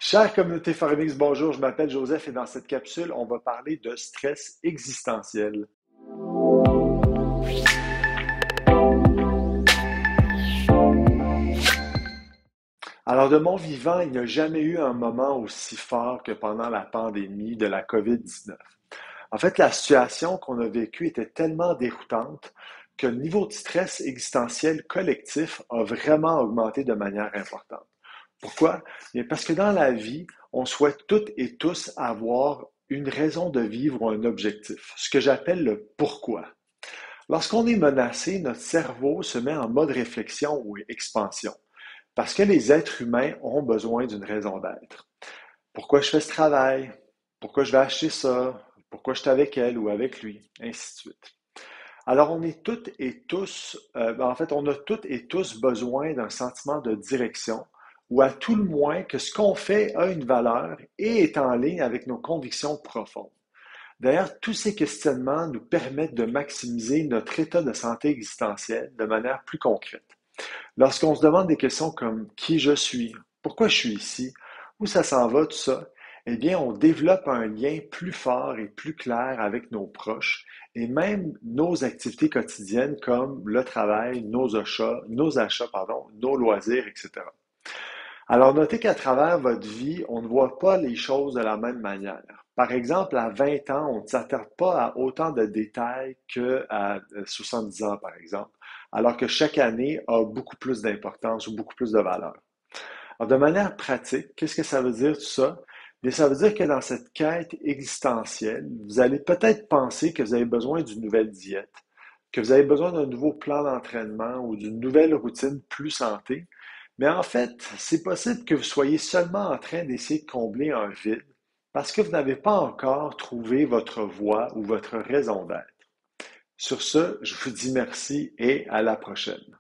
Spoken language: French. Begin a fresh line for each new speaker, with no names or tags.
Chère communauté Forimix, bonjour, je m'appelle Joseph et dans cette capsule, on va parler de stress existentiel. Alors, de mon vivant, il n'y a jamais eu un moment aussi fort que pendant la pandémie de la COVID-19. En fait, la situation qu'on a vécue était tellement déroutante que le niveau de stress existentiel collectif a vraiment augmenté de manière importante. Pourquoi? Bien, parce que dans la vie, on souhaite toutes et tous avoir une raison de vivre ou un objectif, ce que j'appelle le pourquoi. Lorsqu'on est menacé, notre cerveau se met en mode réflexion ou expansion, parce que les êtres humains ont besoin d'une raison d'être. Pourquoi je fais ce travail? Pourquoi je vais acheter ça? Pourquoi je suis avec elle ou avec lui? Ainsi de suite. Alors, on est toutes et tous, en fait, on a toutes et tous besoin d'un sentiment de direction, ou à tout le moins que ce qu'on fait a une valeur et est en ligne avec nos convictions profondes. D'ailleurs, tous ces questionnements nous permettent de maximiser notre état de santé existentielle de manière plus concrète. Lorsqu'on se demande des questions comme qui je suis, pourquoi je suis ici, où ça s'en va, tout ça, eh bien, on développe un lien plus fort et plus clair avec nos proches et même nos activités quotidiennes comme le travail, nos loisirs, etc. Alors, notez qu'à travers votre vie, on ne voit pas les choses de la même manière. Par exemple, à 20 ans, on ne s'attarde pas à autant de détails qu'à 70 ans, par exemple, alors que chaque année a beaucoup plus d'importance ou beaucoup plus de valeur. Alors, de manière pratique, qu'est-ce que ça veut dire tout ça? Bien, ça veut dire que dans cette quête existentielle, vous allez peut-être penser que vous avez besoin d'une nouvelle diète, que vous avez besoin d'un nouveau plan d'entraînement ou d'une nouvelle routine plus santé. Mais en fait, c'est possible que vous soyez seulement en train d'essayer de combler un vide parce que vous n'avez pas encore trouvé votre voie ou votre raison d'être. Sur ce, je vous dis merci et à la prochaine.